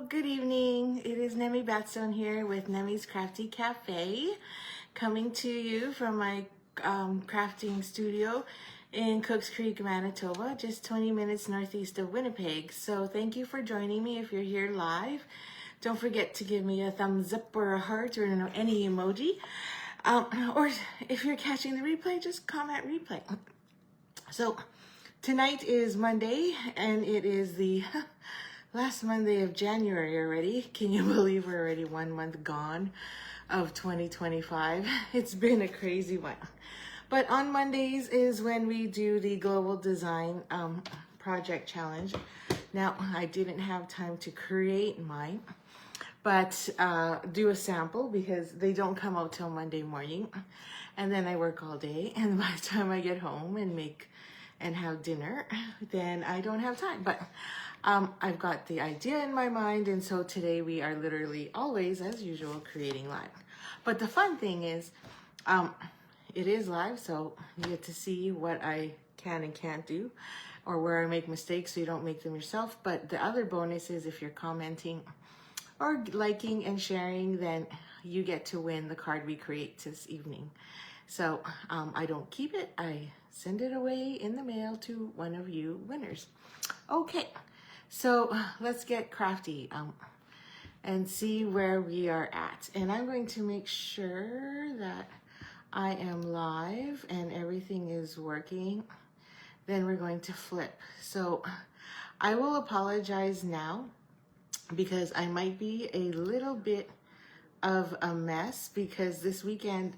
good evening. It is Nemi Batstone here with Nemi's Crafty Cafe, coming to you from my crafting studio in Cooks Creek, Manitoba, just 20 minutes northeast of Winnipeg. So thank you for joining me if you're here live. Don't forget to give me a thumbs up or a heart or any emoji. Or if you're catching the replay, just comment replay. So tonight is Monday, and it is the last Monday of January already. Can you believe we're already 1 month gone of 2025? It's been a crazy one. But on Mondays is when we do the Global Design Project Challenge. Now, I didn't have time to create mine, but do a sample because they don't come out till Monday morning. And then I work all day. And by the time I get home and make and have dinner, then I don't have time. But I've got the idea in my mind, and so today we are literally always, as usual, creating live. But the fun thing is, it is live, so you get to see what I can and can't do, or where I make mistakes so you don't make them yourself. But the other bonus is if you're commenting or liking and sharing, then you get to win the card we create this evening. So I don't keep it, I send it away in the mail to one of you winners. Okay, so let's get crafty and see where we are at. And I'm going to make sure that I am live and everything is working. Then we're going to flip. So I will apologize now because I might be a little bit of a mess because this weekend,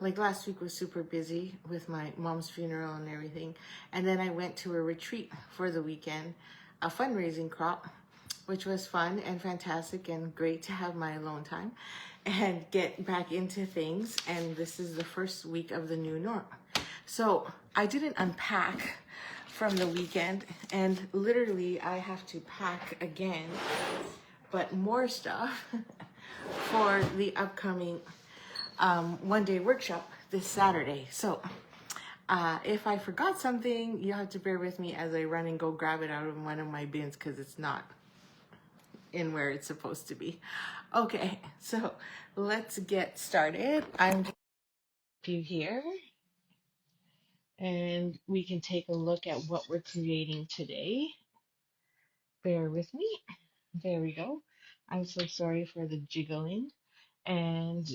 like last week was super busy with my mom's funeral and everything. And then I went to a retreat for the weekend, a fundraising crop, which was fun and fantastic and great to have my alone time and get back into things. And this is the first week of the new norm. So I didn't unpack from the weekend, and literally I have to pack again, but more stuff for the upcoming one-day workshop this Saturday. So if I forgot something, you have to bear with me as I run and go grab it out of one of my bins because it's not in where it's supposed to be. Okay, so let's get started. I'm going to you here, and we can take a look at what we're creating today. Bear with me. There we go. I'm so sorry for the jiggling. And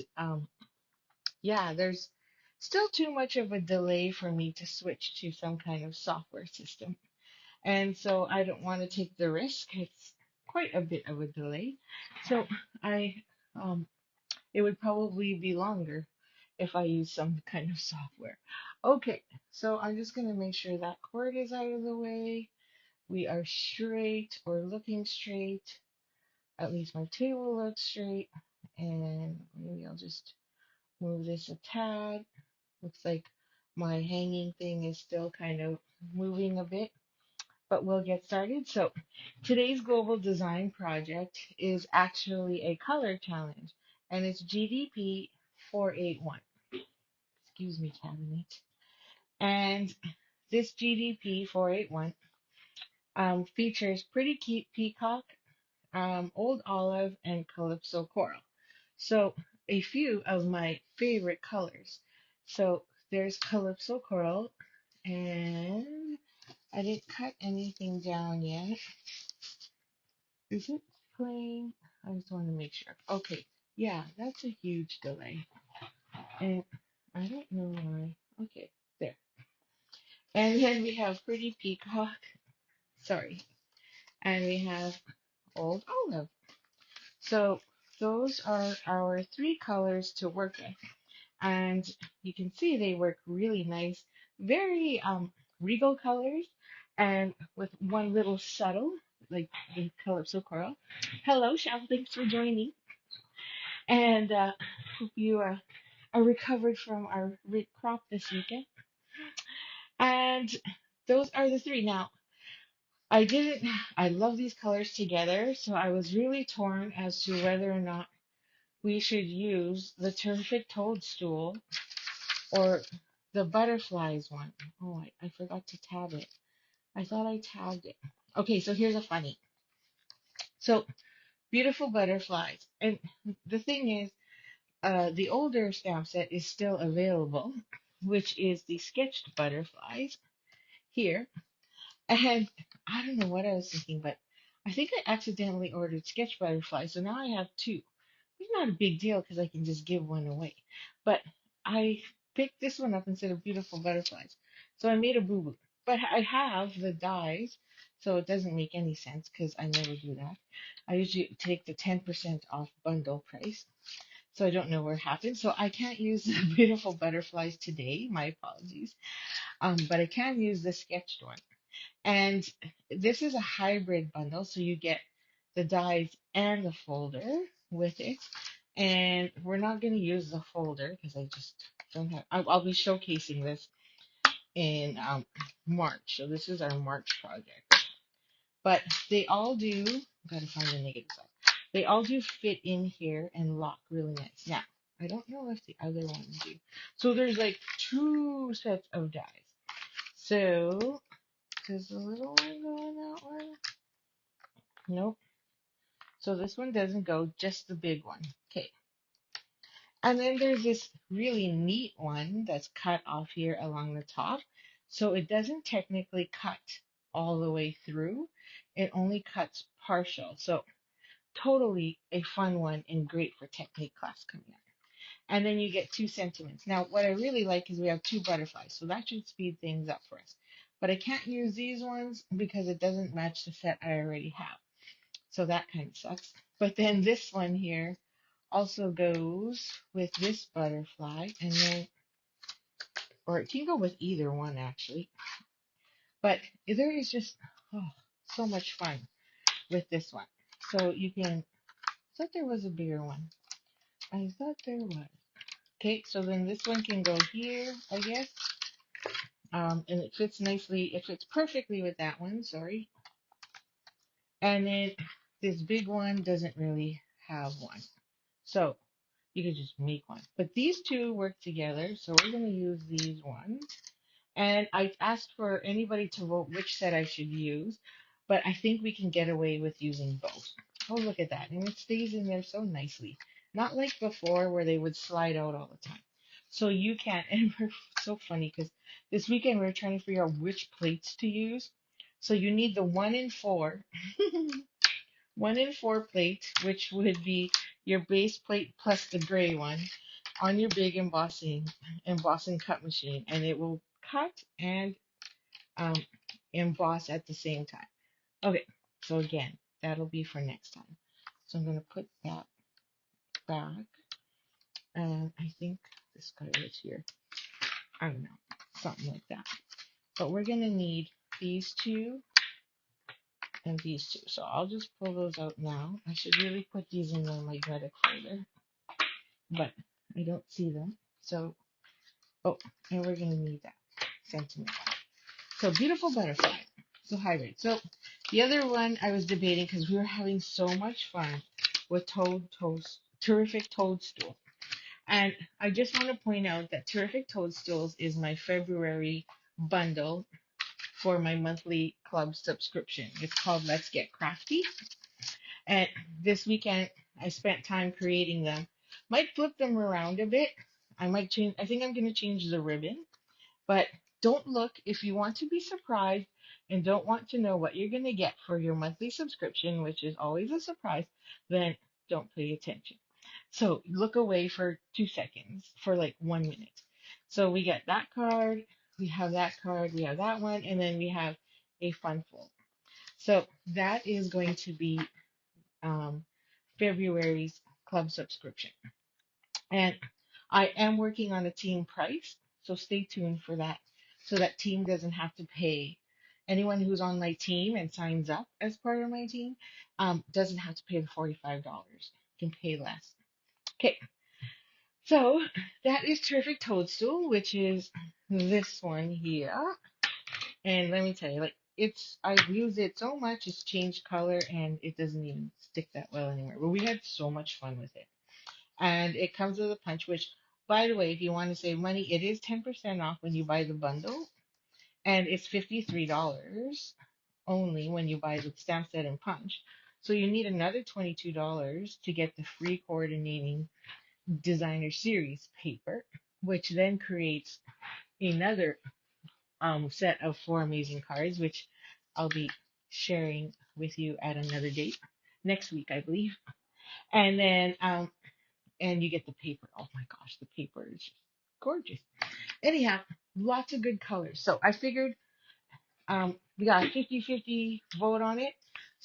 yeah, there's still too much of a delay for me to switch to some kind of software system. And so I don't want to take the risk. It's quite a bit of a delay. So I it would probably be longer if I use some kind of software. Okay, so I'm just going to make sure that cord is out of the way. We are straight or looking straight. At least my table looks straight. And maybe I'll just move this a tad. Looks like my hanging thing is still kind of moving a bit, but we'll get started. So today's global design project is actually a color challenge, and it's GDP 481. Excuse me, cabinet. And this GDP 481 features Pretty Cute Peacock, Old Olive, and Calypso Coral. So a few of my favorite colors. So there's Calypso Coral, and I didn't cut anything down yet. Is it playing? I just want to make sure. Okay, yeah, that's a huge delay. And I don't know why. Okay, there. And then we have Pretty Peacock. Sorry. And we have Old Olive. So those are our three colors to work with. And you can see they work really nice, very regal colors, and with one little subtle, like the Calypso Coral. Hello, Shell, thanks for joining. And hope you are recovered from our crop this weekend. And those are the three. Now, I love these colors together, so I was really torn as to whether or not we should use the Terrific Toadstool or the butterflies one. Oh, I forgot to tab it. I thought I tabbed it. Okay, so here's a funny. So beautiful butterflies. And the thing is, the older stamp set is still available, which is the sketched butterflies here. And I don't know what I was thinking, but I think I accidentally ordered sketch butterflies, so now I have two. It's not a big deal because I can just give one away. But I picked this one up instead of beautiful butterflies. So I made a boo-boo. But I have the dies, so it doesn't make any sense because I never do that. I usually take the 10% off bundle price. So I don't know what happened. So I can't use the beautiful butterflies today. My apologies. But I can use the sketched one. And this is a hybrid bundle, so you get the dies and the folder with it. And we're not going to use the folder because I just don't have. I'll be showcasing this in March. So this is our March project. But they all do. Gotta find the negative side. They all do fit in here and lock really nice. Now I don't know if the other ones do. So there's like two sets of dies. So does the little one go in that one? Nope. So this one doesn't go, just the big one. Okay. And then there's this really neat one that's cut off here along the top. So it doesn't technically cut all the way through. It only cuts partial. So totally a fun one and great for technique class coming up. And then you get two sentiments. Now, what I really like is we have two butterflies. So that should speed things up for us. But I can't use these ones because it doesn't match the set I already have. So that kind of sucks. But then this one here also goes with this butterfly, and then, or it can go with either one actually. But there is just so much fun with this one. So you can, I thought there was a bigger one. I thought there was. Okay, so then this one can go here, I guess. And it fits nicely, it fits perfectly with that one, sorry. And then this big one doesn't really have one. So you could just make one. But these two work together, so we're going to use these ones. And I asked for anybody to vote which set I should use, but I think we can get away with using both. Oh, look at that. And it stays in there so nicely. Not like before where they would slide out all the time. So you can, and we're so funny because this weekend we were trying to figure out which plates to use. So you need the 1 in 4 1 in 4 plate, which would be your base plate plus the gray one on your big embossing cut machine, and it will cut and um, emboss at the same time. Okay, so again, that'll be for next time. So I'm going to put that back, and I think this guy is here. I don't know, something like that. But we're going to need these two and these two. So I'll just pull those out now. I should really put these in the magnetic folder, but I don't see them. So, oh, and we're going to need that sentiment. So beautiful butterfly. So hybrid. So the other one I was debating because we were having so much fun with Terrific Toadstool. And I just want to point out that Terrific Toadstools is my February bundle for my monthly club subscription. It's called Let's Get Crafty. And this weekend I spent time creating them. Might flip them around a bit. I might change, I think I'm going to change the ribbon. But don't look if you want to be surprised and don't want to know what you're going to get for your monthly subscription, which is always a surprise, then don't pay attention. So look away for 2 seconds, for like 1 minute. So we get that card, we have that card, we have that one, and then we have a fun fold. So that is going to be February's club subscription. And I am working on a team price, so stay tuned for that. So that team doesn't have to pay. Anyone who's on my team and signs up as part of my team doesn't have to pay the $45. Can pay less. Okay, so that is Terrific Toadstool, which is this one here. And let me tell you, like I've used it so much, it's changed color and it doesn't even stick that well anymore. But we had so much fun with it. And it comes with a punch, which, by the way, if you want to save money, it is 10% off when you buy the bundle, and it's $53 only when you buy the stamp set and punch. So you need another $22 to get the free coordinating designer series paper, which then creates another set of 4 amazing cards, which I'll be sharing with you at another date next week, I believe. And then and you get the paper. Oh my gosh, the paper is gorgeous. Anyhow, lots of good colors. So I figured we got a 50-50 vote on it.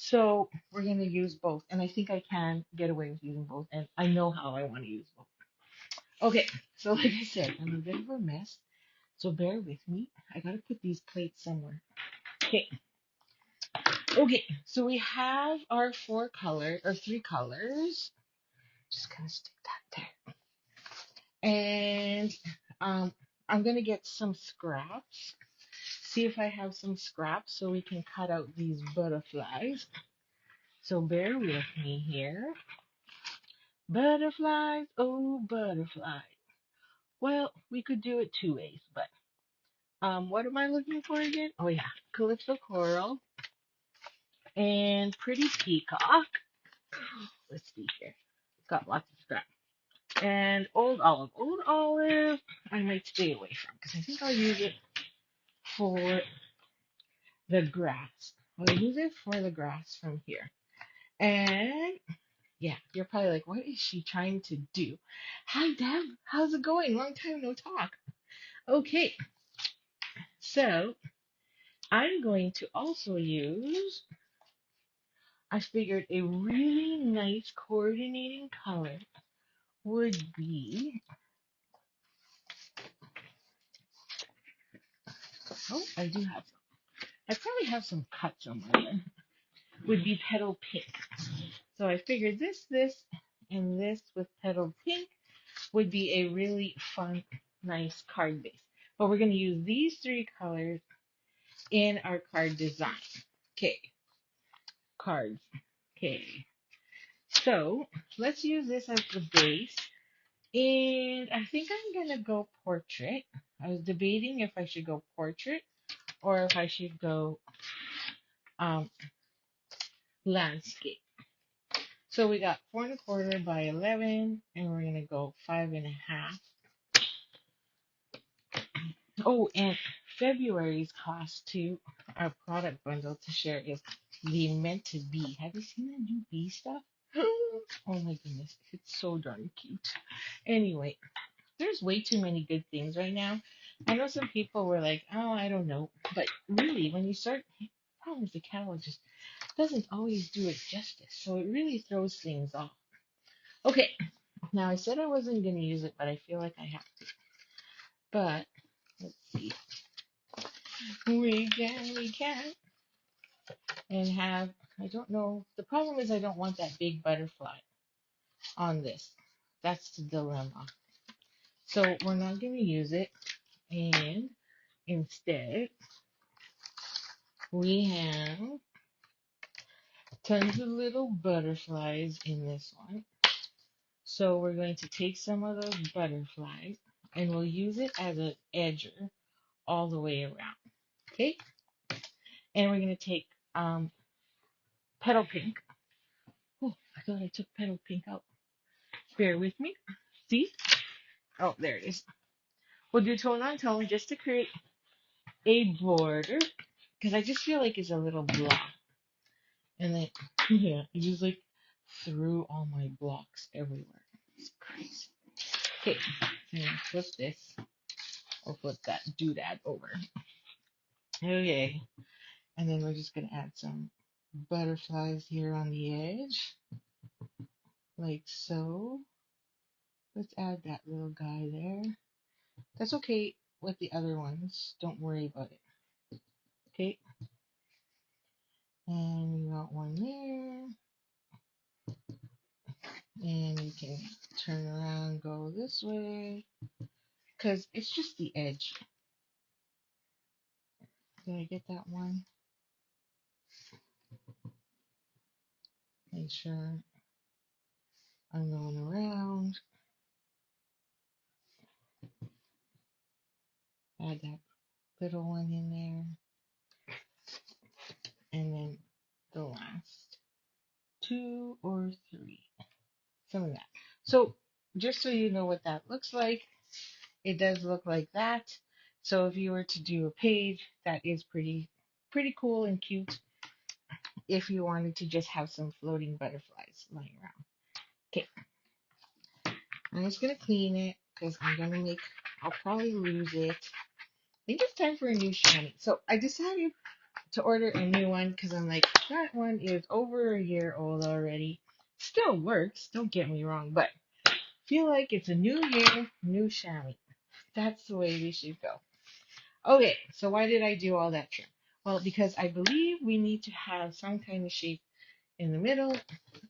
So we're going to use both. And I think I can get away with using both. And I know how I want to use both. Okay, so like I said, I'm a bit of a mess. So bear with me. I got to put these plates somewhere. Okay. Okay, so we have our 3 colors. Just gonna stick that there. And I'm gonna get some scraps. See if I have some scraps so we can cut out these butterflies. So bear with me here. Butterflies, oh butterflies. Well, we could do it 2 ways, but what am I looking for again? Oh yeah, Calypso Coral and Pretty Peacock. Let's see here. Got lots of scraps. And Old Olive. Old Olive, I might stay away from because I think I'll use it for the grass. I'll use it for the grass from here. And yeah, you're probably like, what is she trying to do? Hi, Deb. How's it going? Long time no talk. Okay, so I'm going to also use, I figured a really nice coordinating color would be, oh, I do have some. I probably have some cuts somewhere there. Would be petal pink. So I figured this, and this with petal pink would be a really fun, nice card base. But we're going to use these 3 colors in our card design. Okay, cards. Okay, so let's use this as the base. And I think I'm going to go portrait. I was debating if I should go portrait or if I should go um, landscape. So we got 4¼ by 11, and we're gonna go 5½. Oh, and February's cost to our product bundle to share is the Meant to Be. Have you seen that new bee stuff? Oh my goodness, it's so darn cute. Anyway, there's way too many good things right now. I know some people were like, oh, I don't know. But really, when you start, the problem is the catalog just doesn't always do it justice. So it really throws things off. Okay, now I said I wasn't going to use it, but I feel like I have to. But let's see. We can, and have, I don't know. The problem is I don't want that big butterfly on this. That's the dilemma. So we're not going to use it. And instead, we have tons of little butterflies in this one. So we're going to take some of those butterflies and we'll use it as an edger all the way around. Okay? And we're going to take petal pink. Oh, I thought I took petal pink out. Bear with me. See? Oh, there it is. We'll do tone on tone just to create a border because I just feel like it's a little block. And then, yeah, I just like threw all my blocks everywhere. It's crazy. Okay, so flip this. Or flip that doodad over. Okay, and then we're just going to add some butterflies here on the edge. Like so. Let's add that little guy there. That's okay with the other ones. Don't worry about it. Okay. And we got one there. And you can turn around, go this way. Because it's just the edge. Did I get that one? Make sure I'm going around. Add that little one in there. And then the last. 2 or 3, some of that. So just so you know what that looks like, it does look like that. So if you were to do a page, that is pretty cool and cute if you wanted to just have some floating butterflies lying around. Okay, I'm just gonna clean it because I'll probably lose it. I think it's time for a new chamois. So I decided to order a new one because I'm like, that one is over a year old already. Still works, don't get me wrong, but feel like it's a new year, new chamois. That's the way we should go. Okay, so why did I do all that trim? Well, because I believe we need to have some kind of shape in the middle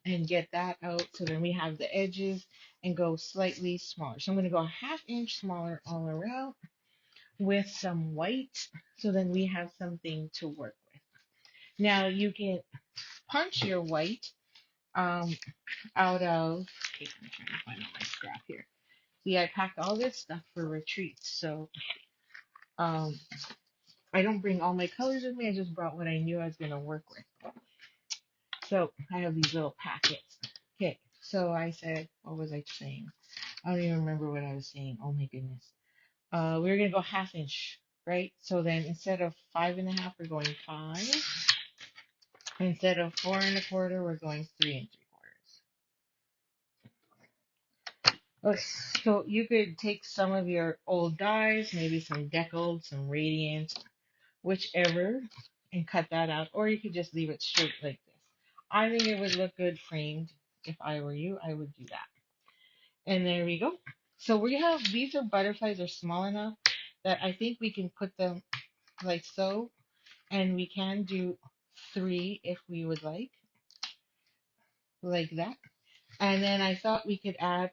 and get that out so then we have the edges and go slightly smaller. So I'm going to go a ½ inch smaller all around with some white so then we have something to work with. Now you can punch your white um, out of, okay, I'm trying to find all my scrap here. See, I packed all this stuff for retreats, so um, I don't bring all my colors with me. I just brought what I knew I was going to work with. So I have these little packets. Okay, so I said, what was I saying? I don't even remember what I was saying. Oh my goodness. We're going to go ½ inch, right? So then instead of 5.5, we're going 5. Instead of 4 1/4, we're going 3 3/4. Okay, so you could take some of your old dies, maybe some deckled, some radiant, whichever, and cut that out, or you could just leave it straight like this. I think it would look good framed. If I were you, I would do that. And there we go. So we have, these are butterflies are small enough that I think we can put them like so, and we can do 3 if we would like that. And then I thought we could add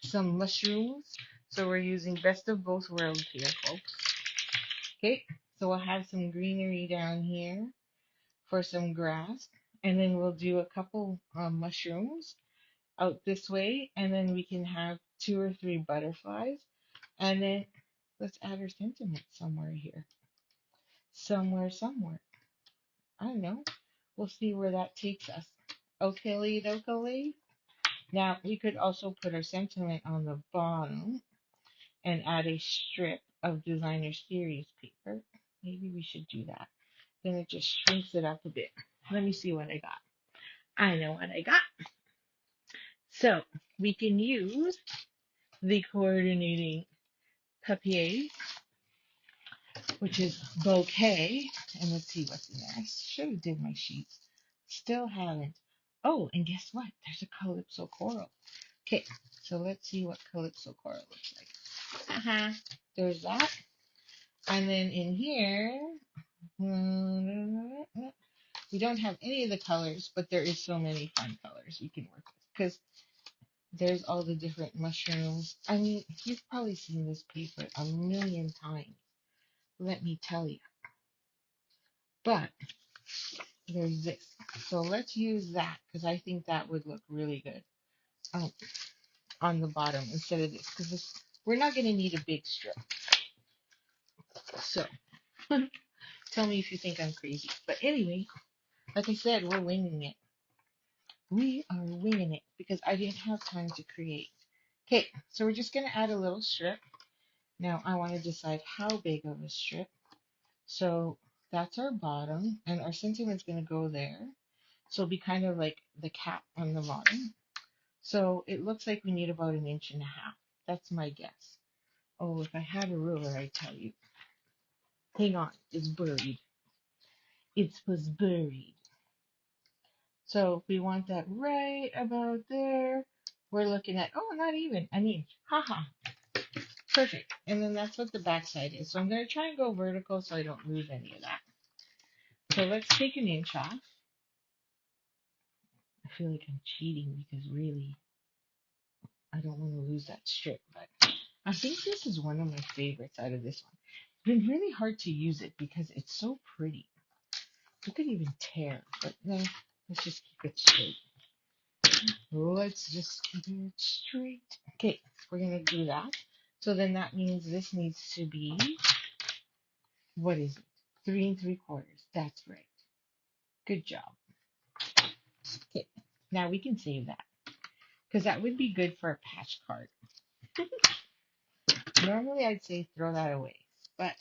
some mushrooms. So we're using best of both worlds here, folks. Okay, so we'll have some greenery down here for some grass, and then we'll do a couple mushrooms out this way, and then we can have 2 or 3 butterflies, and then let's add our sentiment somewhere here, somewhere. I don't know. We'll see where that takes us. Okay, dokily. Now we could also put our sentiment on the bottom and add a strip of designer series paper. Maybe we should do that. Then it just shrinks it up a bit. Let me see what I got. I know what I got. So we can use the coordinating papier, which is bouquet. And let's see what's in there. I should have did my sheets. Still haven't. Oh, and guess what? There's a Calypso Coral. Okay, so let's see what Calypso Coral looks like. There's that. And then in here, we don't have any of the colors, but there is so many fun colors we can work with. Because there's all the different mushrooms. I mean, you've probably seen this paper a million times, let me tell you. But there's this. So let's use that because I think that would look really good on the bottom instead of this. Because we're not going to need a big strip. So tell me if you think I'm crazy. But anyway, like I said, we're winging it. We are winging it because I didn't have time to create. Okay, so we're just going to add a little strip. Now I want to decide how big of a strip. So that's our bottom, and our sentiment's going to go there. So it'll be kind of like the cap on the bottom. So it looks like we need about 1.5 inches. That's my guess. Oh, if I had a ruler, I'd tell you. Hang on, it's buried. It was buried. So we want that right about there. We're looking at, oh, not even an inch. Haha. Perfect. And then that's what the back side is. So I'm going to try and go vertical so I don't lose any of that. So let's take 1 inch off. I feel like I'm cheating because really, I don't want to lose that strip. But I think this is one of my favorites out of this one. It's been really hard to use it because it's so pretty. You could even tear, but no, let's just keep it straight. Let's just keep it straight. Okay, we're going to do that. So then that means this needs to be, what is it? 3 3/4. That's right. Good job. Okay. Now we can save that because that would be good for a patch card. Normally I'd say throw that away, but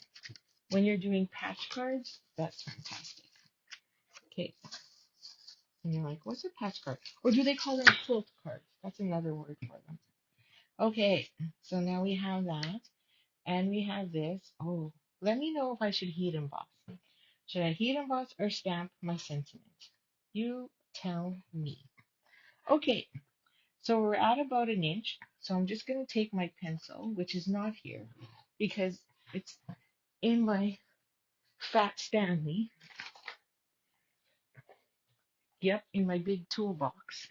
when you're doing patch cards, that's fantastic. Okay, and you're like, what's a patch card? Or do they call them quilt cards? That's another word for them. Okay, so now we have that, and we have this. Oh, let me know if I should heat emboss. Should I heat emboss or stamp my sentiment? You tell me. Okay, so we're at about an inch. So I'm just going to take my pencil, which is not here, because it's in my Fat Stanley. Yep, in my big toolbox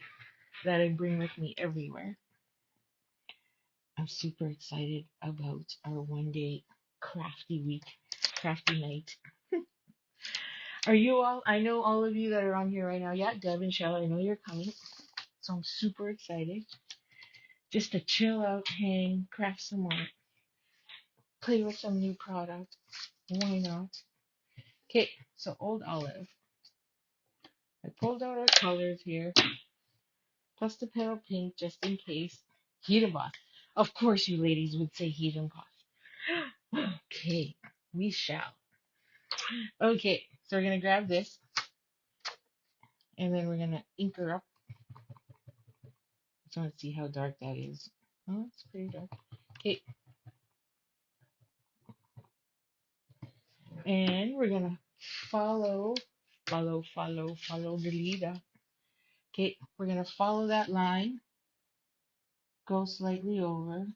that I bring with me everywhere. I'm super excited about our 1 day crafty week, crafty night. Are you all? I know all of you that are on here right now. Yeah, Deb and Shell, I know you're coming. So I'm super excited just to chill out, hang, craft some more, play with some new product. Why not? Okay, so Old Olive. I pulled out our colors here, plus the petal pink just in case. Heat emboss. Of course, you ladies would say heat emboss. Okay, we shall. Okay, so we're gonna grab this, and then we're gonna ink her up. I just want to see how dark that is. Oh, it's pretty dark. Okay, and we're gonna follow the leader. Okay, we're gonna follow that line, go slightly over.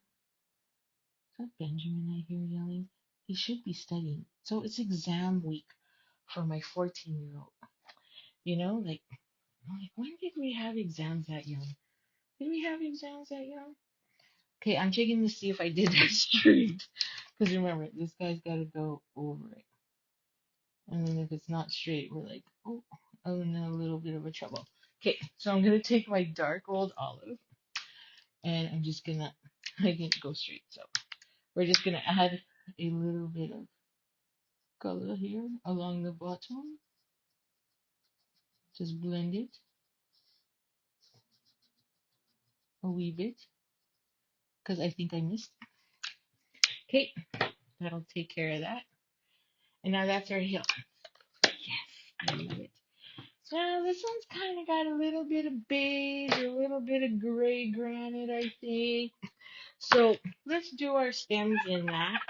Is that Benjamin I hear yelling? He should be studying. So it's exam week for my 14-year-old. You know, like, I'm like, when did we have exams that young? Did we have exams that young? Okay, I'm checking to see if I did that straight. Because remember, this guy's got to go over it. And then if it's not straight, we're like, oh, I'm in a little bit of a trouble. Okay, so I'm going to take my dark Old Olive. And I'm just going to, I didn't go straight. So we're just going to add a little bit of color here along the bottom. Just blend it a wee bit. Because I think I missed. Okay, that'll take care of that. And now that's our hill. Yes, I love it. Now this one's kind of got a little bit of beige, a little bit of gray granite, I think. So let's do our stems in that.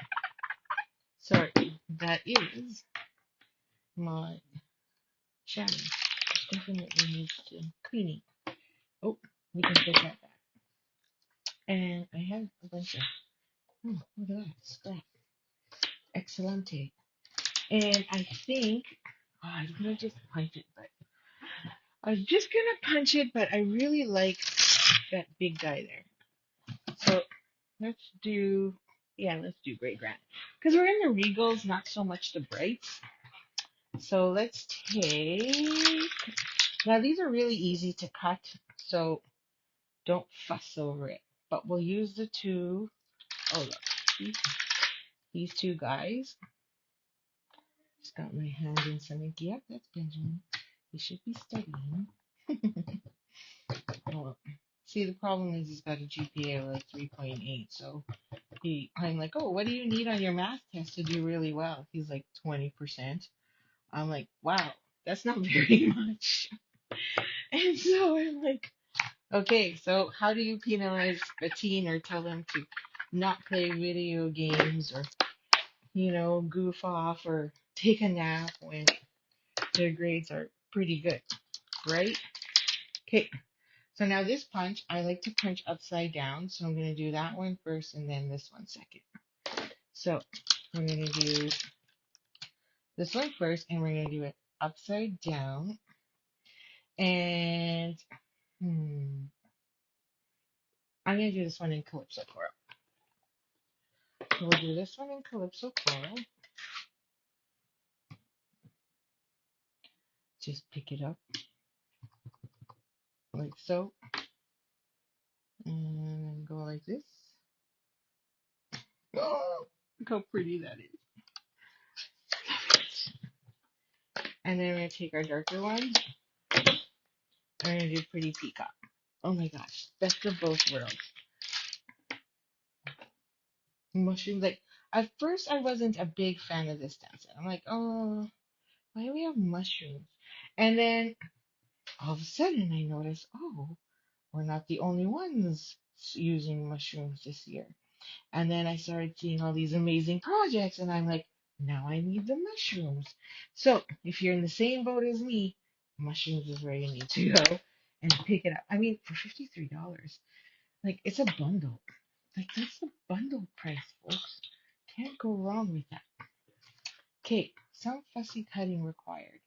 Sorry, that is my shadow. Definitely needs to cleaning. Oh, we can put that back. And I have a bunch of, oh, look at that, scrap. Excellente. And I think, oh, I'm gonna just punch it, but I was just gonna punch it, but I really like that big guy there. So let's do, yeah, let's do gray granite. Because we're in the regals, not so much the brights. So let's take, now these are really easy to cut, so don't fuss over it. But we'll use the two, oh look, these two guys. Just got my hand in some ink. Yep, that's Benjamin. He should be studying. Oh, see, the problem is he's got a GPA of like 3.8, so I'm like, oh, what do you need on your math test to do really well? He's like 20%. I'm like, wow, that's not very much. And so I'm like, okay, so how do you penalize a teen or tell them to not play video games or, goof off or take a nap when their grades are pretty good, right? Okay, so now this punch, I like to punch upside down, so I'm going to do that one first and then this one second. So we're going to do this one first, and we're going to do it upside down. And I'm going to do this one in Calypso Coral. So we'll do this one in Calypso Coral. Just pick it up like so. And then go like this. Oh, look how pretty that is. And then we're going to take our darker one We're gonna do pretty peacock. Oh my gosh, best of both worlds. Mushrooms, like at first I wasn't a big fan of this stem set. I'm like, oh, why do we have mushrooms? And then all of a sudden I noticed, oh, we're not the only ones using mushrooms this year. And then I started seeing all these amazing projects, and I'm like, now I need the mushrooms. So if you're in the same boat as me, mushrooms is where you need to go and pick it up. I mean, for $53, like it's a bundle. Like that's the bundle price, folks. Can't go wrong with that. Okay, some fussy cutting required.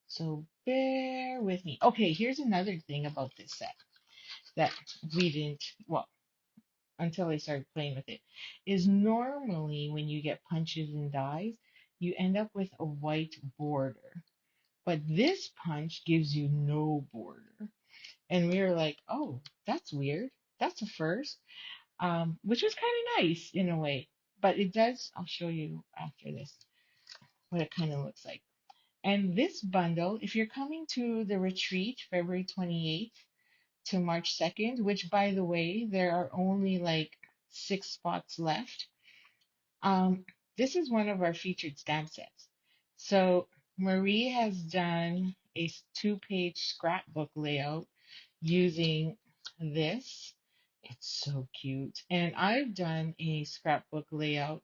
So bear with me. Okay, here's another thing about this set that we didn't, well, until I started playing with it, is normally when you get punches and dies, you end up with a white border. But this punch gives you no border. And we were like, oh, that's weird. That's a first. Which was kind of nice in a way. But it does, I'll show you after this what it kind of looks like. And this bundle, if you're coming to the retreat February 28th to March 2nd, which by the way, there are only like 6 spots left. Um, this is one of our featured stamp sets. So Marie has done a 2-page scrapbook layout using this. It's so cute. And I've done a scrapbook layout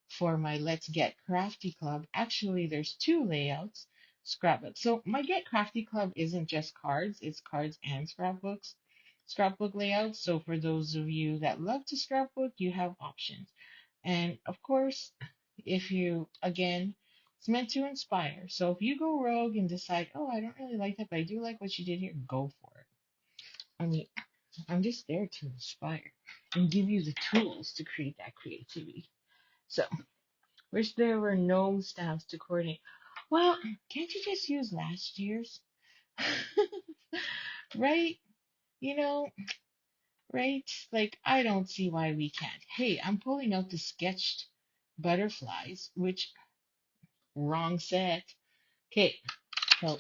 for my Let's Get Crafty Club. Actually, there's 2 layouts, scrapbook. So my Get Crafty Club isn't just cards, it's cards and scrapbooks, scrapbook layouts. So for those of you that love to scrapbook, you have options. And of course, if you, again, it's meant to inspire. So if you go rogue and decide, oh, I don't really like that, but I do like what you did here, go for it. I mean, I'm just there to inspire and give you the tools to create that creativity. So, wish there were no stamps to coordinate. Well, can't you just use last year's? Right? You know, right? Like, I don't see why we can't. Hey, I'm pulling out the sketched butterflies, which, wrong set. Okay, so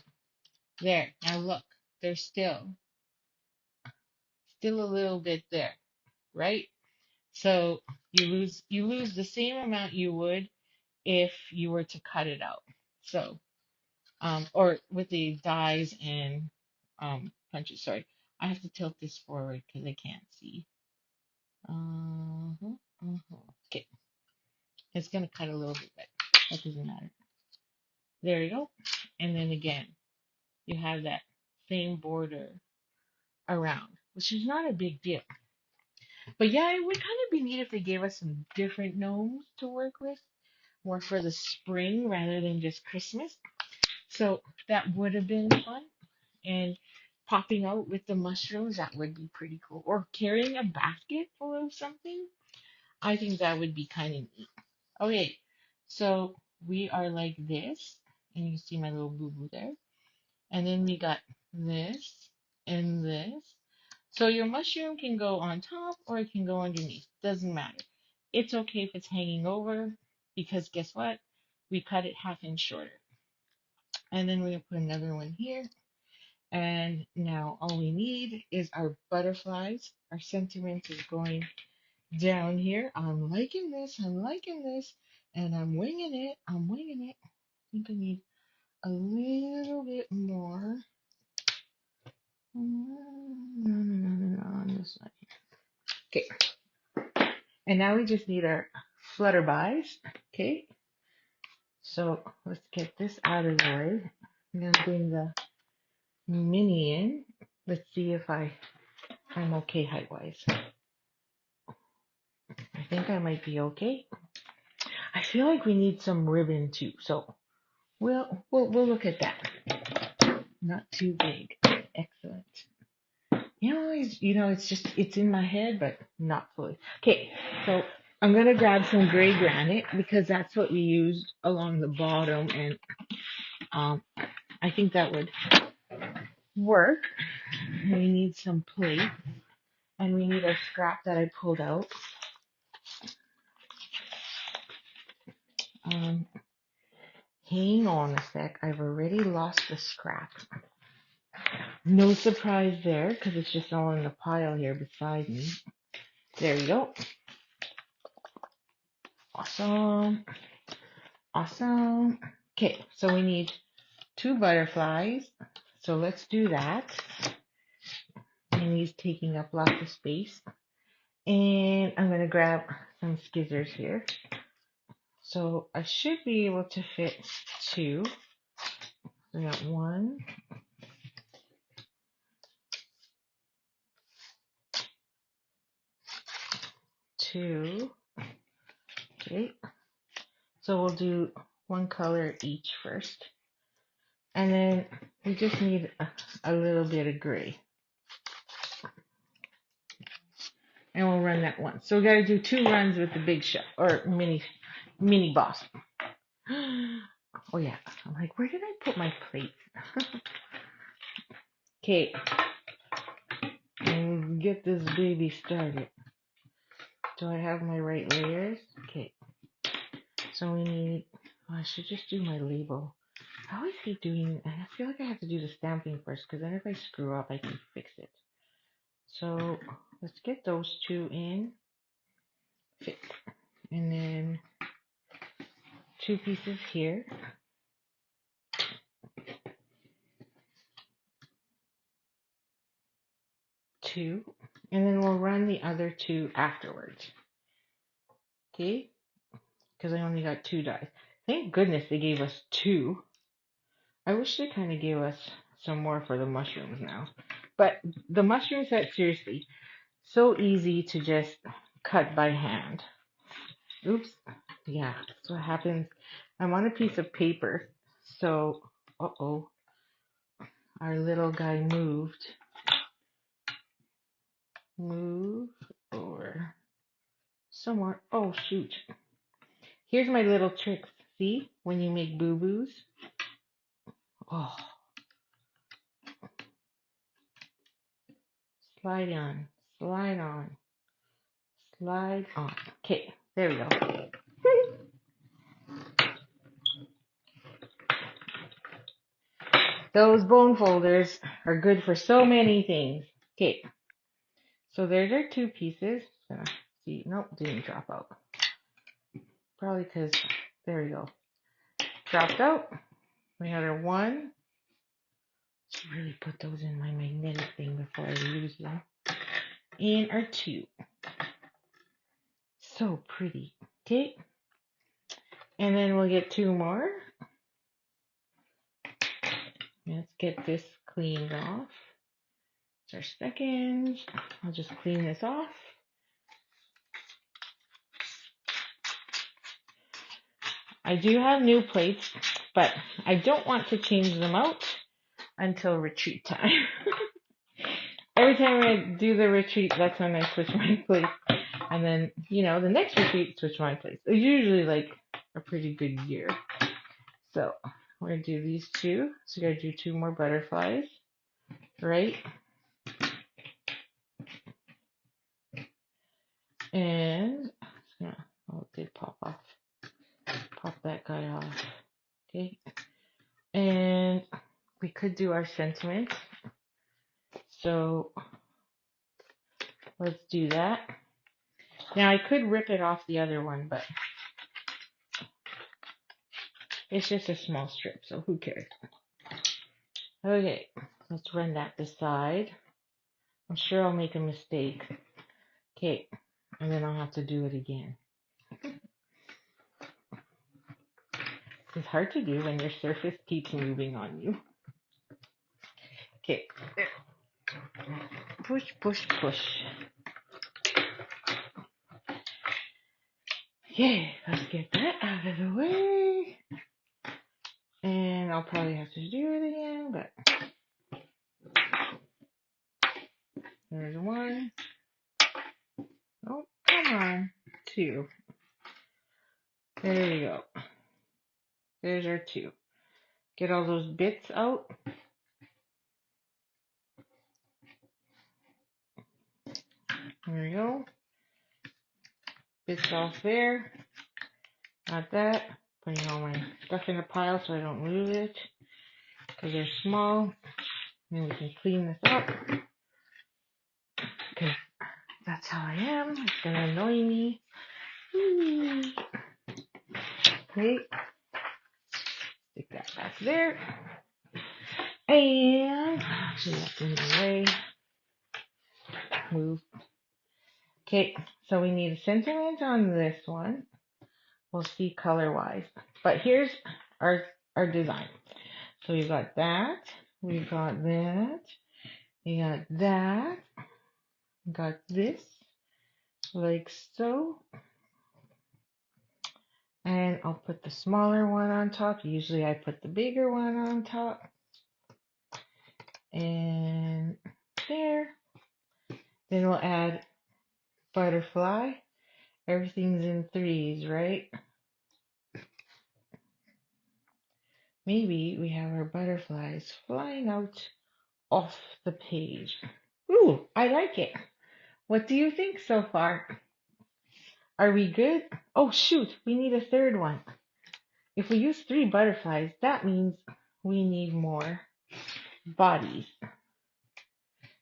there. Now look, there's still a little bit there, right? So you lose the same amount you would if you were to cut it out. So or with the dies and punches. Sorry, I have to tilt this forward because I can't see. Okay, it's gonna cut a little bit, but that doesn't matter. There you go. And then again, you have that same border around, which is not a big deal. But yeah, it would kind of be neat if they gave us some different gnomes to work with, more for the spring rather than just Christmas. So that would have been fun. And popping out with the mushrooms, that would be pretty cool. Or carrying a basket full of something, I think that would be kind of neat. Okay, so we are like this, and you see my little boo boo there. And then we got this and this. So your mushroom can go on top or it can go underneath. Doesn't matter. It's okay if it's hanging over because guess what? We cut it 1/2 inch shorter. And then we're going to put another one here. And now all we need is our butterflies. Our sentiment is going down here. I'm liking this. I'm liking this. And I'm winging it. I'm winging it. I think I need a little bit more. No, on this side. Okay. And now we just need our flutterbys. Okay. So let's get this out of the way. I'm going to bring the mini in. Let's see if I'm okay height wise. I think I might be okay. I feel like we need some ribbon too. So we'll look at that. Not too big. Excellent. It's in my head, but not fully. Okay, so I'm gonna grab some gray granite because that's what we used along the bottom, and I think that would work. We need some plate, and we need a scrap that I pulled out. Hang on a sec. I've already lost the scrap. No surprise there, because it's just all in the pile here beside me. There we go. Awesome. Awesome. Okay, so we need 2 butterflies. So let's do that. And he's taking up lots of space. And I'm going to grab some scissors here. So I should be able to fit 2. I got 1, 2. Okay. So we'll do 1 color each first. And then we just need a little bit of gray. And we'll run that once. So we got to do 2 runs with the big shell or mini boss. Oh yeah. I'm like, where did I put my plate? Okay. And get this baby started. Do I have my right layers? Okay. So we need, I should just do my label. I always hate doing, and I feel like I have to do the stamping first, because then if I screw up, I can fix it. So let's get those 2 in. Fit. And then 2 pieces here. 2. And then we'll run the other 2 afterwards. Okay? Because I only got 2 dies. Thank goodness they gave us 2. I wish they kind of gave us some more for the mushrooms now. But the mushroom set, seriously, so easy to just cut by hand. Oops. Yeah, that's what happens. I'm on a piece of paper. So, uh-oh. Our little guy moved. Move over somewhere. Oh, shoot. Here's my little tricks. See? When you make boo-boos. Oh. Slide on. Slide on. Slide on. Okay, there we go. Those bone folders are good for so many things. Okay, so there's our 2 pieces. See, nope, didn't drop out. Probably because, there we go. Dropped out. We had our 1. Should really put those in my magnetic thing before I lose them. And our 2. So pretty. Okay. And then we'll get 2 more. Let's get this cleaned off. It's our second. I'll just clean this off. I do have new plates, but I don't want to change them out until retreat time. Every time I do the retreat, that's when I switch my plate. And then, the next retreat, switch my plates. It's usually like a pretty good year. So we're going to do these 2. So we got to do 2 more butterflies, right? And, oh, it did pop off. Pop that guy off. Okay. And we could do our sentiment. So let's do that. Now I could rip it off the other one, but it's just a small strip, so who cares? Okay, let's run that beside. I'm sure I'll make a mistake. Okay, and then I'll have to do it again. It's hard to do when your surface keeps moving on you. Okay, push, push, push. Okay, let's get that out of the way. And I'll probably have to do it again, but there's 1. Oh, come on. 2. There we go. There's our 2. Get all those bits out. There we go. Bits off there. Got that. Putting all my stuff in a pile so I don't lose it. Because they're small. And we can clean this up because that's how I am. It's gonna annoy me. Okay, stick that back there. And actually that's in the way. Move. Okay, so we need a sentiment on this one. We'll see color wise. But here's our design. So we've got that, we've got that, we got that, got this, like so. And I'll put the smaller one on top. Usually I put the bigger one on top. And there. Then we'll add butterfly. Everything's in threes, right? Maybe we have our butterflies flying out off the page. Ooh, I like it. What do you think so far? Are we good? Oh shoot, we need a third one. If we use 3 butterflies, that means we need more bodies.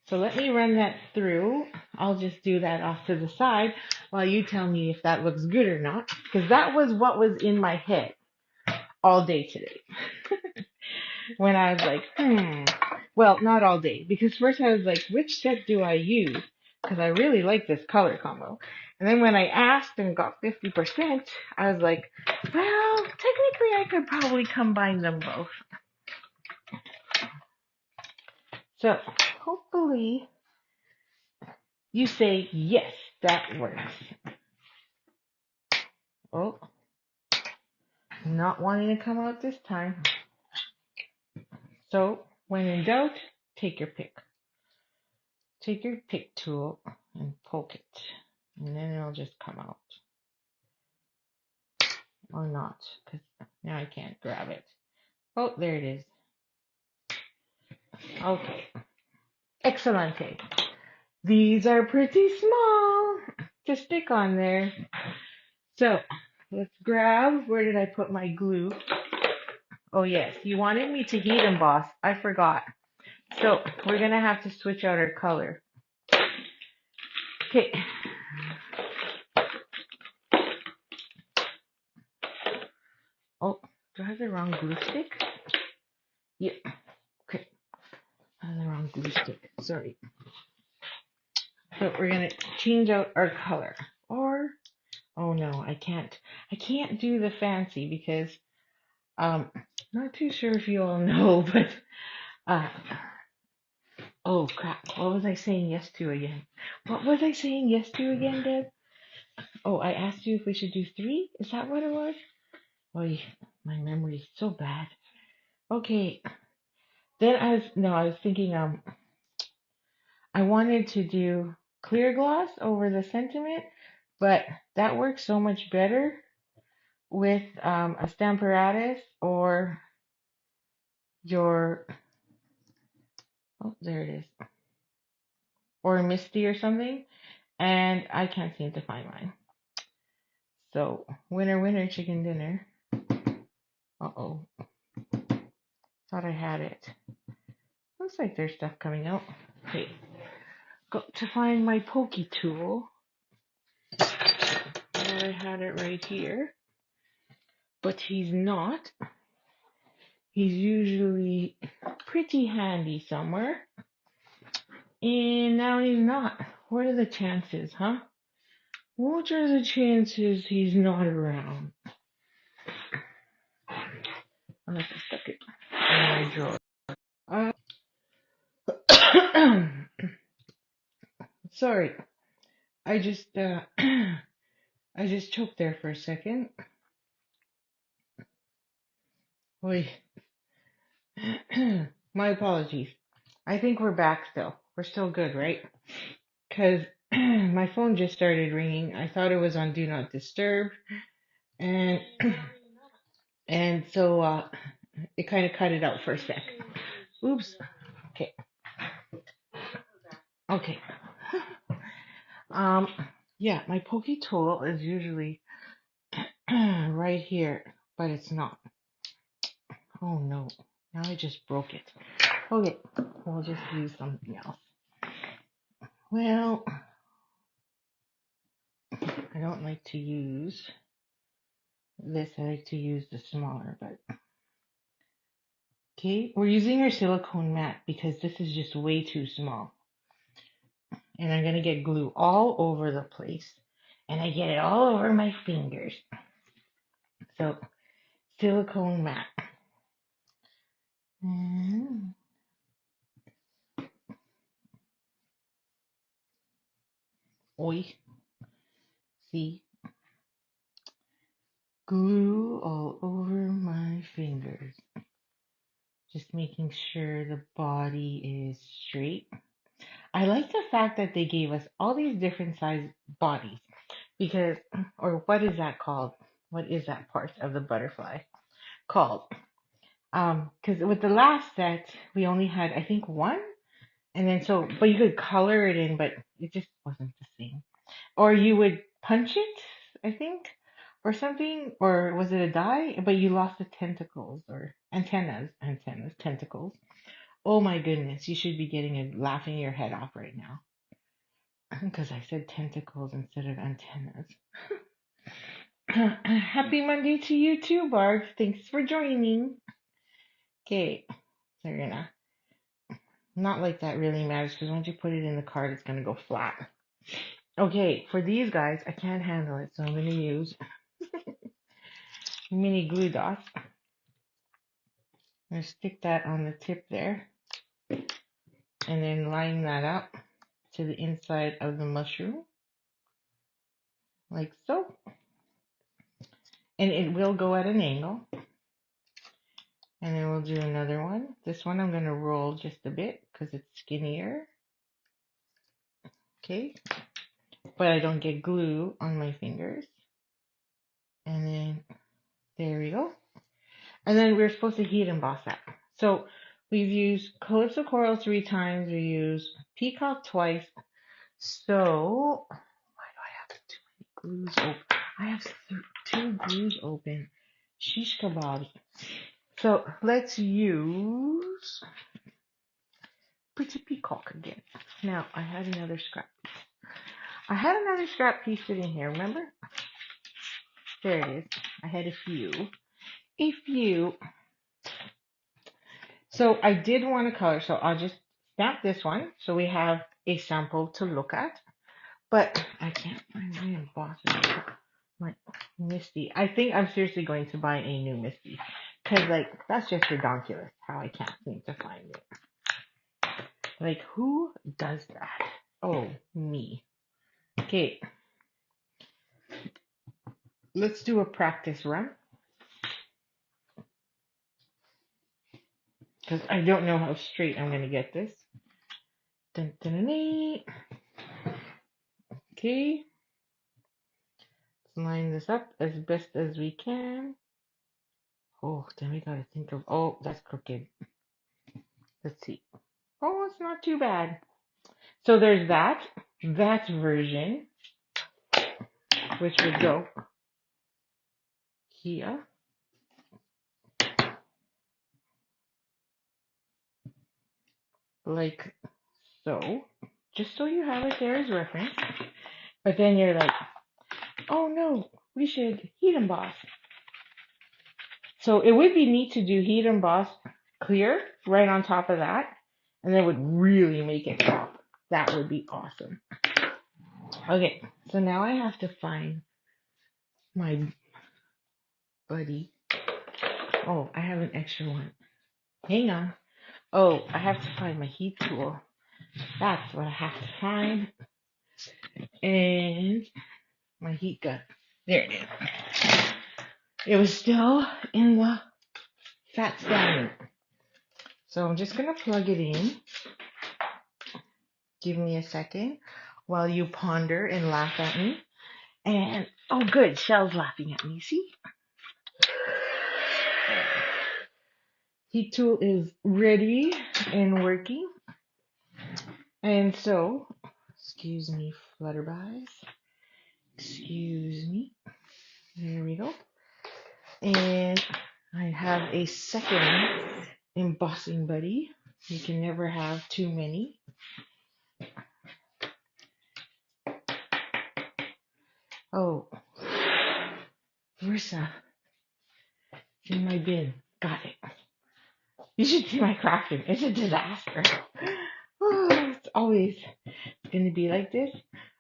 So let me run that through. I'll just do that off to the side while you tell me if that looks good or not, because that was what was in my head all day today. When I was like, well, not all day, because first I was like, which set do I use? Because I really like this color combo. And then when I asked and got 50%, I was like, well, technically I could probably combine them both. So hopefully you say, yes, that works. Oh, not wanting to come out this time. So when in doubt, take your pick. Take your pick tool and poke it. And then it'll just come out. Or not, because now I can't grab it. Oh, there it is. Okay. Excellente. These are pretty small to stick on there. So, let's grab, where did I put my glue? Oh yes, you wanted me to heat emboss. I forgot. So, we're going to have to switch out our color. Okay. Oh, do I have the wrong glue stick? Yeah. Okay. I have the wrong glue stick. Sorry. So we're going to change out our color. Or, oh no, I can't. I can't do the fancy because, not too sure if you all know, but, oh crap. What was I saying yes to again? What was I saying yes to again, Deb? Oh, I asked you if we should do 3? Is that what it was? Oh, my memory is so bad. Okay. Then I was thinking, I wanted to do clear gloss over the sentiment, but that works so much better with a Stamparatus or your, oh, there it is, or a Misty or something, and I can't seem to find mine. So, winner, winner, chicken dinner. Uh-oh. Thought I had it. Looks like there's stuff coming out. Okay. Got to find my pokey tool. I had it right here. But he's not. He's usually pretty handy somewhere. And now he's not. What are the chances, huh? What are the chances he's not around? Unless I stuck it in my drawer. Sorry. I just I just choked there for a second. Wait. My apologies. I think we're back still. We're still good, right? Because my phone just started ringing. I thought it was on Do Not Disturb. And and so it kind of cut it out for a sec. Oops. Okay. Okay. Yeah, my pokey tool is usually right here, but it's not. Oh no. Now I just broke it. Okay, we'll just use something else. Well, I don't like to use this. I like to use the smaller, but okay. We're using our silicone mat because this is just way too small. And I'm going to get glue all over the place. And I get it all over my fingers. So, silicone mat. And oi, see, glue all over my fingers. Just making sure the body is straight. I like the fact that they gave us all these different size bodies because, or what is that called? What is that part of the butterfly called? Because with the last set, we only had, I think, one. And then so, but you could color it in, but it just wasn't the same. Or you would punch it, I think, or something, or was it a die? But you lost the tentacles or antennas, tentacles. Oh my goodness, you should be laughing your head off right now because I said tentacles instead of antennas. Happy Monday to you too, Barb. Thanks for joining. Okay, so you're gonna not like that really matters because once you put it in the card, it's gonna go flat. Okay, for these guys, I can't handle it, so I'm gonna use mini glue dots. I'm gonna stick that on the tip there, and then line that up to the inside of the mushroom, like so. And it will go at an angle. And then we'll do another one. This one I'm going to roll just a bit because it's skinnier. Okay. But I don't get glue on my fingers. And then there we go. And then we're supposed to heat emboss that. So we've used Calypso Coral 3 times. We used Peacock twice. So why do I have too many glues open? I have 2 glues open. Shish kebabs. So let's use Pretty Peacock again. Now, I had another scrap piece. I had another scrap piece sitting here, remember? There it is. I had a few. So I did want to color, so I'll just stamp this one so we have a sample to look at. But I can't find my embosser. My Misty. I think I'm seriously going to buy a new Misty. Because, like, that's just ridiculous how I can't seem to find it. Like, who does that? Oh, me. Okay. Let's do a practice run. Because I don't know how straight I'm going to get this. Dun, dun, dun, dun. Okay. Let's line this up as best as we can. Oh, then we got to think of... Oh, that's crooked. Let's see. Oh, it's not too bad. So there's that version, which would go here, like so, just so you have it there as reference. But then you're like, oh no, we should heat emboss. So it would be neat to do heat emboss clear right on top of that, and that would really make it pop. That would be awesome. Okay, so now I have to find my buddy. Oh, I have an extra one. Hang on. Oh, I have to find my heat tool. That's what I have to find. And my heat gun. There it is. It was still in the fat stand. So I'm just going to plug it in. Give me a second while you ponder and laugh at me. And, oh good, Shell's laughing at me, see? Heat tool is ready and working. And so, excuse me, flutterbys. Excuse me. There we go. And I have a second embossing buddy. You can never have too many. Oh, Versa, it's in my bin. Got it. You should see my crafting. It's a disaster. It's always going to be like this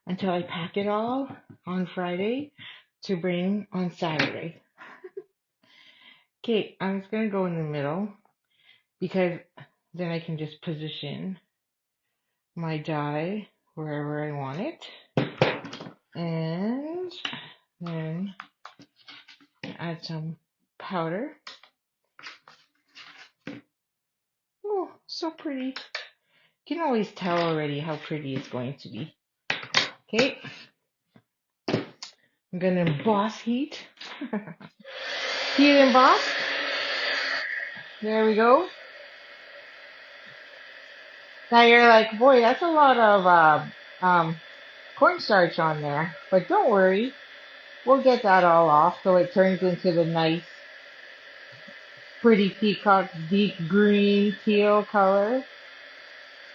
until I pack it all on Friday to bring on Saturday. Okay, I'm just going to go in the middle because then I can just position my die wherever I want it. And then add some powder. Oh, so pretty. You can always tell already how pretty it's going to be. Okay, I'm going to emboss heat. Heat emboss. There we go. Now you're like, boy, that's a lot of cornstarch on there. But don't worry, we'll get that all off so it turns into the nice, pretty peacock deep green teal color.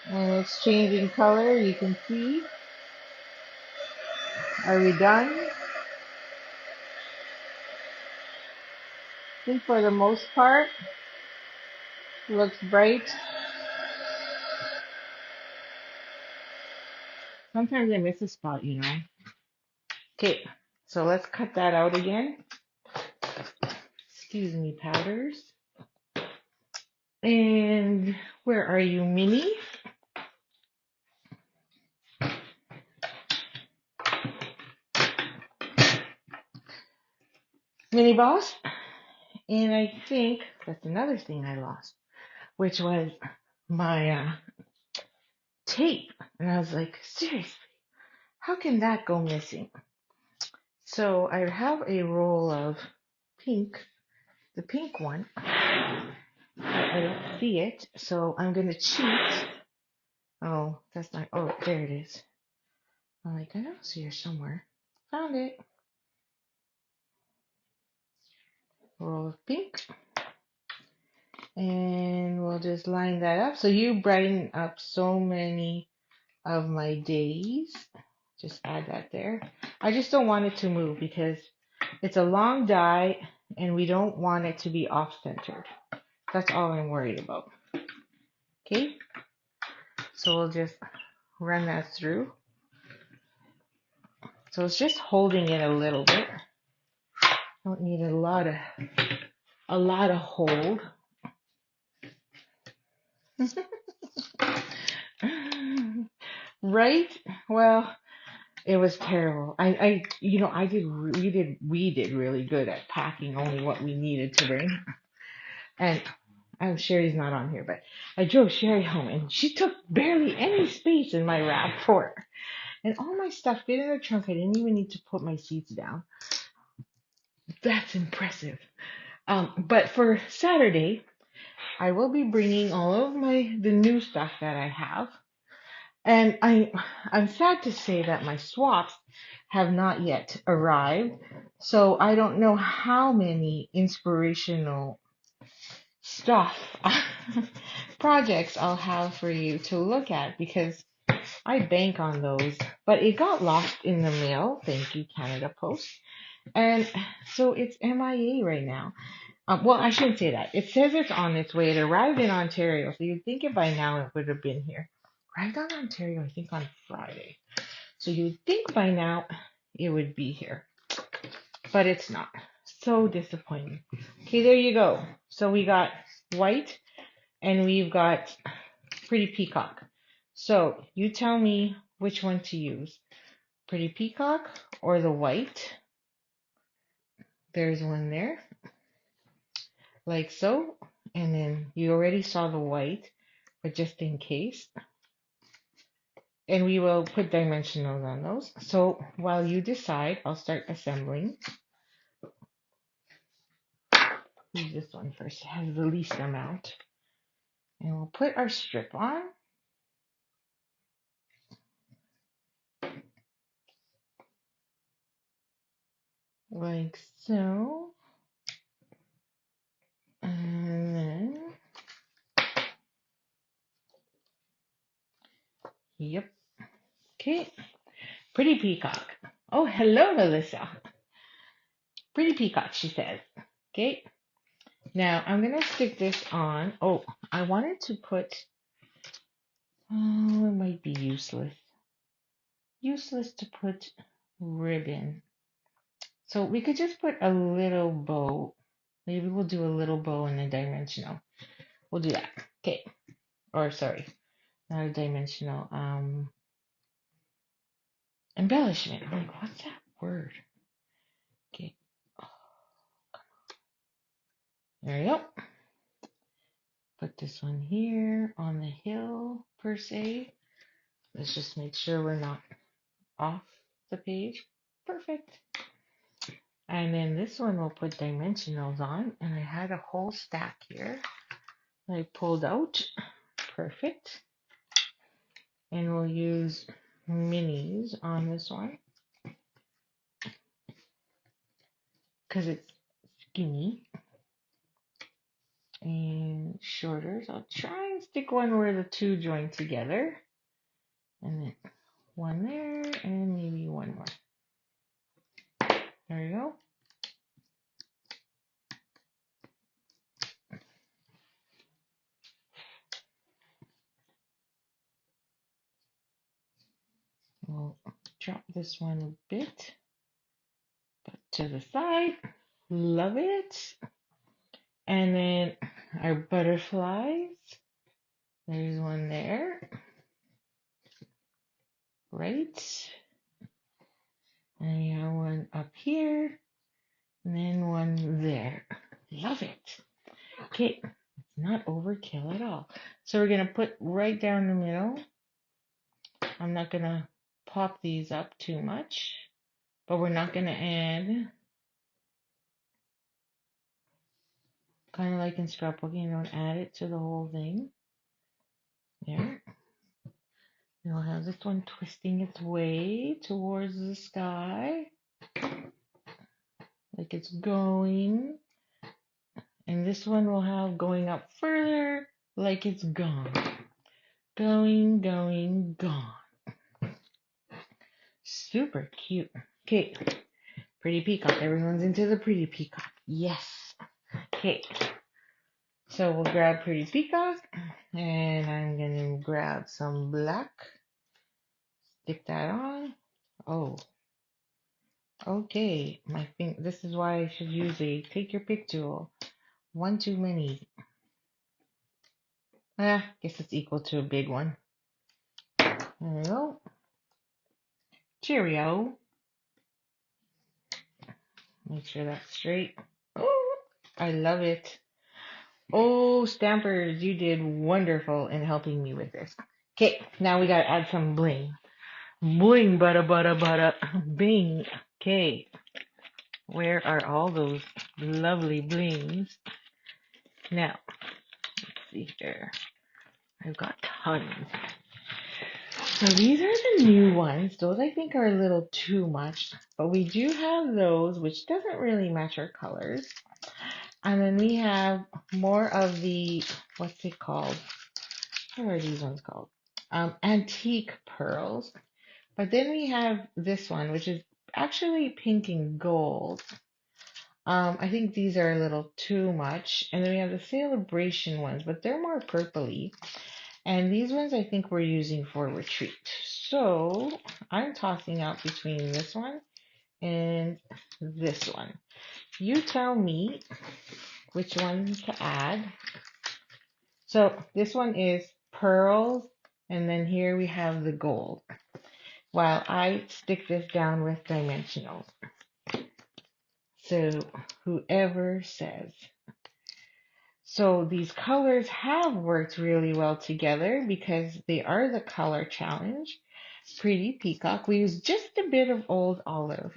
And it's changing color, you can see. Are we done? I think for the most part, it looks bright. Sometimes I miss a spot, you know. Okay, so let's cut that out again. Excuse me, powders. And where are you, Minnie? Mini boss. And I think that's another thing I lost, which was my tape. And I was like, seriously, how can that go missing? So I have a roll of pink, the pink one. I don't see it, so I'm going to cheat. Oh, that's not, oh, there it is. I'm like, I don't see her somewhere. Found it. Roll of pink. And we'll just line that up. So you brighten up so many of my days. Just add that there. I just don't want it to move because it's a long die and we don't want it to be off-centered. That's all I'm worried about. Okay, so we'll just run that through. So it's just holding it a little bit. Don't need a lot of hold. Right? Well, it was terrible. We did really good at packing only what we needed to bring. And Sherry's not on here, but I drove Sherry home and she took barely any space in my RAV4. And all my stuff fit in the trunk. I didn't even need to put my seats down. That's impressive. But for Saturday, I will be bringing all of the new stuff that I have. And I'm sad to say that my swaps have not yet arrived. So I don't know how many inspirational stuff projects I'll have for you to look at because I bank on those. But it got lost in the mail. Thank you, Canada Post. And so it's MIA right now. Well, I shouldn't say that. It says it's on its way. It arrived in Ontario, so you'd think it by now it would have been here. Arrived on Ontario, I think, on Friday. So you'd think by now it would be here. But it's not. So disappointing. Okay, there you go. So we got white and we've got Pretty Peacock. So you tell me which one to use. Pretty Peacock or the white. There's one there. Like so. And then you already saw the white, but just in case. And we will put dimensionals on those. So while you decide, I'll start assembling. Use this one first. It has the least amount. And we'll put our strip on. Like so. And then Yep. Okay. Pretty Peacock. Oh, hello, Melissa. Pretty Peacock, she says. Okay. Now I'm gonna stick this on. Oh, I wanted to put. Oh, it might be useless. Useless to put ribbon. So we could just put a little bow. Maybe we'll do a little bow in a dimensional. We'll do that. Okay. Or sorry, not a dimensional. Embellishment. Like, what's that word? Okay. There we go. Put this one here on the hill, per se. Let's just make sure we're not off the page. Perfect. And then this one we'll put dimensionals on. And I had a whole stack here that I pulled out. Perfect. And we'll use minis on this one because it's skinny and shorter. So I'll try and stick one where the two join together. And then one there and maybe one more. There you go. We'll drop this one a bit to the side. Love it. And then our butterflies. There's one there. Right. And we have one up here. And then one there. Love it. Okay. It's not overkill at all. So we're going to put right down the middle. I'm not going to pop these up too much. But we're not going to add. Kind of like in scrapbooking, you don't add it to the whole thing. There. We'll have this one twisting its way towards the sky. Like it's going. And this one will have going up further like it's gone. Going, going, gone. Super cute. Okay. Pretty Peacock. Everyone's into the Pretty Peacock. Yes. Okay. So we'll grab Pretty Peacock. And I'm going to grab some black. Stick that on. Oh. Okay. This is why I should use a take your pick tool. One too many. Guess it's equal to a big one. There we go. Cheerio. Make sure that's straight. Oh, I love it. Oh, Stampers, you did wonderful in helping me with this. Okay, now we gotta add some bling. Bling, bada, bada, bada, bing. Okay, where are all those lovely blings? Now, let's see here. I've got tons. So these are the new ones. Those I think are a little too much, but we do have those, which doesn't really match our colors. And then we have more of the, what's it called? What are these ones called? Antique pearls. But then we have this one, which is actually pink and gold. I think these are a little too much. And then we have the Sale-a-bration ones, but they're more purpley. And these ones I think we're using for retreat. So I'm tossing out between this one and this one. You tell me which one to add. So this one is pearls, and then here we have the gold. While I stick this down with dimensionals. So whoever says. So these colors have worked really well together because they are the color challenge. Pretty Peacock. We use just a bit of old olive.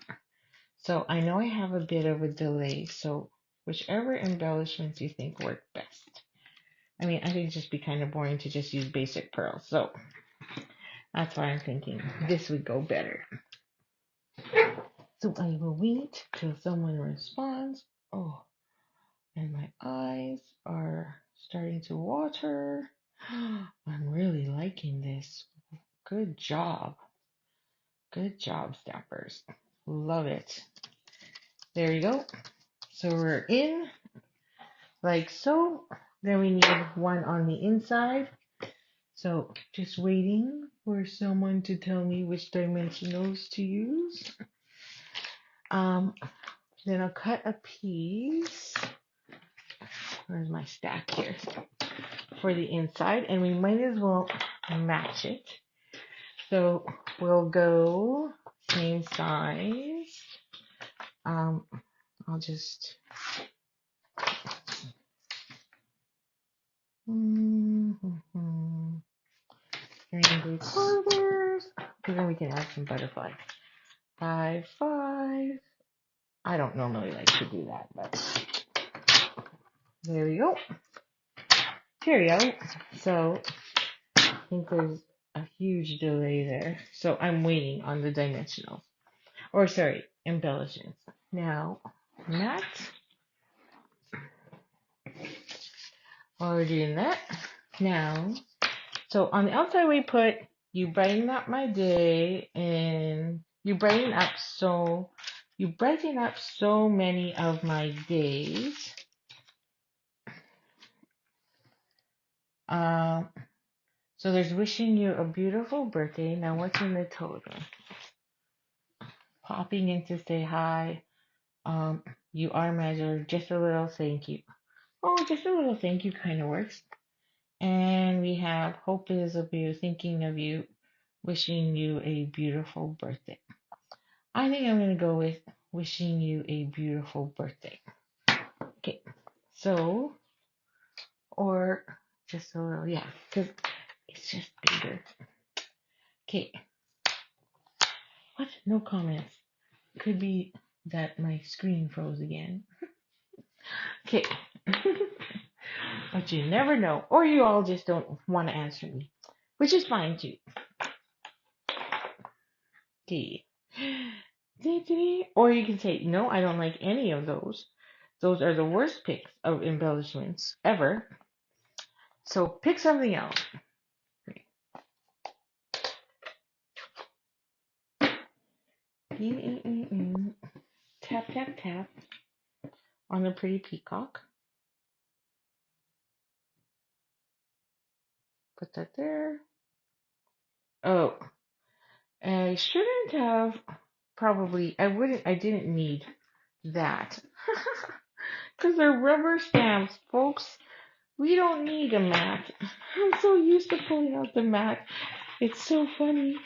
So I know I have a bit of a delay. So whichever embellishments you think work best. I mean, I think it'd just be kind of boring to just use basic pearls. So that's why I'm thinking this would go better. So I will wait till someone responds. Oh, and my eyes are starting to water. I'm really liking this Good job. Good job, stampers. Love it. There you go. So we're in like so. Then we need one on the inside. So just waiting for someone to tell me which dimensionals to use. Then I'll cut a piece. Where's my stack here? For the inside, and we might as well match it. So we'll go same size. I'll just three quarters, because then we can add some butterflies. 5, 5. I don't normally like to do that, but there we go. Cheerio. So I think there's a huge delay there. So I'm waiting on the dimensionals. Or sorry, embellishments. Now, matte. While we're doing that, now, so on the outside we put, you brighten up my day, and you brighten up so many of my days. So there's wishing you a beautiful birthday. Now what's in the total? Popping in to say hi. You are measured. Just a little thank you. Oh, just a little thank you kind of works. And we have hope is of you, thinking of you, wishing you a beautiful birthday. I think I'm going to go with wishing you a beautiful birthday. Okay, so, or just a little, yeah, because it's just bigger. Okay, what? No comments. Could be that my screen froze again. Okay. But you never know. Or you all just don't want to answer me, which is fine too. Okay. Or you can say, no, I don't like any of those. Those are the worst picks of embellishments ever. So pick something else. Tap, tap, tap on the pretty peacock. Put that there. Oh, I shouldn't have. Probably, I didn't need that. Because they're rubber stamps, folks. We don't need a mat. I'm so used to pulling out the mat. It's so funny.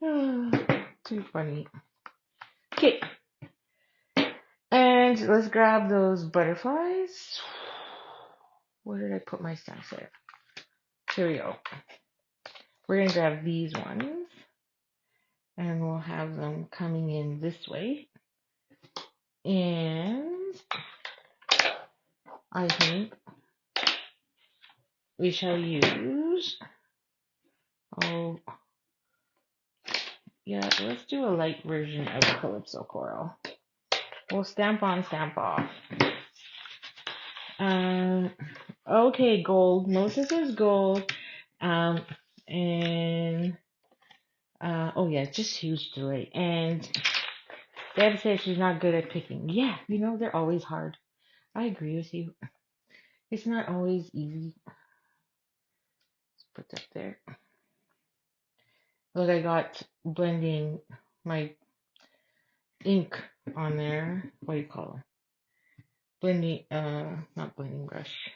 Too funny. Okay. And let's grab those butterflies. Where did I put my stacks there? Here we go. We're going to grab these ones. And we'll have them coming in this way. And I think we shall use, oh, yeah, let's do a light version of Calypso Coral. We'll stamp on, stamp off. Okay, gold. Moses is gold. Oh yeah, just huge delay. And Deb says she's not good at picking. Yeah, they're always hard. I agree with you. It's not always easy. Let's put that there. Look, I got blending my ink on there. What do you call it? Blending, not blending brush.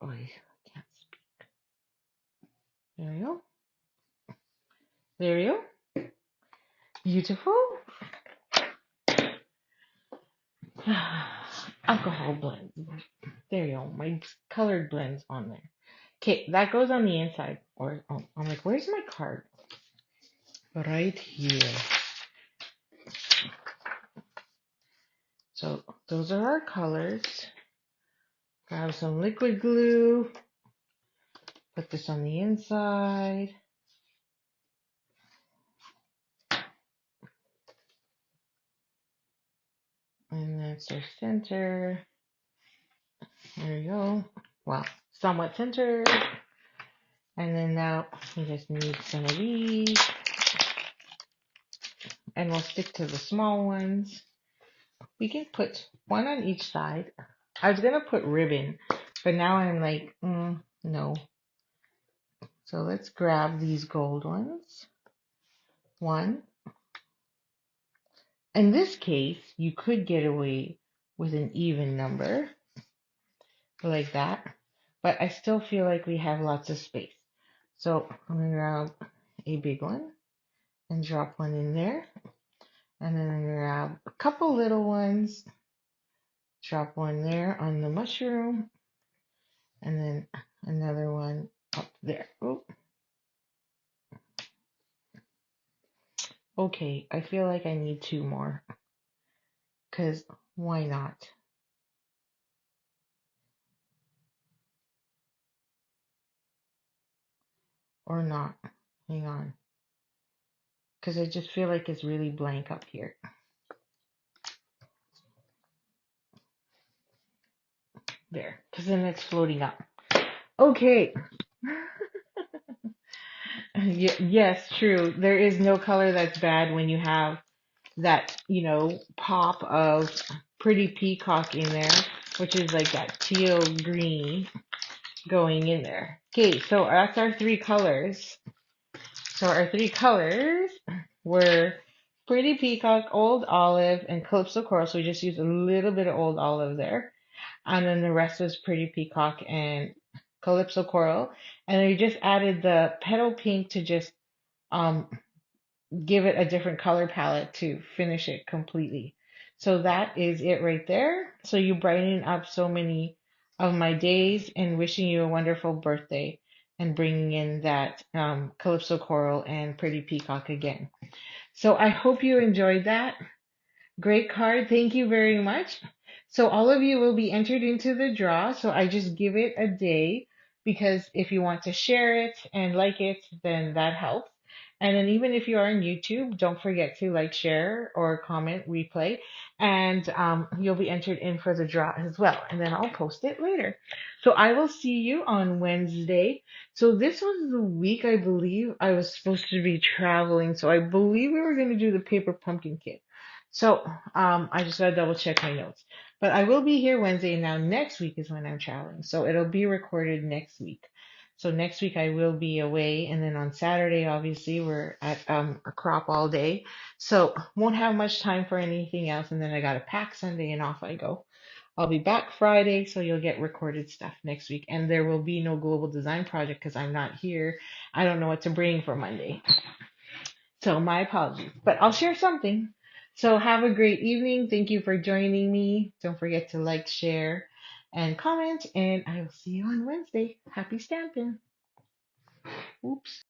Oh, I can't speak. There we go. There we go. Beautiful. Alcohol blends. There you go. My colored blends on there. Okay, that goes on the inside. Or I'm like, where's my card? Right here. So those are our colors. Grab some liquid glue. Put this on the inside. And that's our center. There you go. Well, somewhat centered. And then now we just need some of these, and we'll stick to the small ones. We can put one on each side. I was gonna put ribbon, but now I'm like, no. So let's grab these gold ones. One. In this case, you could get away with an even number like that, but I still feel like we have lots of space. So I'm gonna grab a big one and drop one in there. And then I'm gonna grab a couple little ones, drop one there on the mushroom, and then another one up there. Oop. Okay, I feel like I need two more, because why not? Or not. Hang on. Because I just feel like it's really blank up here. There, because then it's floating up. Okay. Yes, true. There is no color that's bad when you have that, pop of pretty peacock in there, which is like that teal green going in there. Okay, so that's our three colors. So our three colors were pretty peacock, old olive, and calypso coral. So we just used a little bit of old olive there. And then the rest was pretty peacock and calypso coral. And then we just added the petal pink to just um give it a different color palette to finish it completely. So that is it right there. So you brighten up so many of my days, and wishing you a wonderful birthday and bringing in that calypso coral and pretty peacock again. So I hope you enjoyed that. Great card. Thank you very much. So all of you will be entered into the draw. So I just give it a day, because if you want to share it and like it, then that helps. And then even if you are on YouTube, don't forget to like, share, or comment, replay, and you'll be entered in for the draw as well. And then I'll post it later. So I will see you on Wednesday. So this was the week I believe I was supposed to be traveling. So I believe we were going to do the paper pumpkin kit. So I just gotta double check my notes. But I will be here Wednesday. Now next week is when I'm traveling, so it'll be recorded next week. So next week I will be away, and then on Saturday, obviously, we're at a crop all day, so won't have much time for anything else. And then I gotta pack Sunday, and off I go. I'll be back Friday, so you'll get recorded stuff next week, and there will be no global design project because I'm not here. I don't know what to bring for Monday. So my apologies, but I'll share something. So have a great evening. Thank you for joining me. Don't forget to like, share, and comment, and I will see you on Wednesday. Happy stamping. Oops.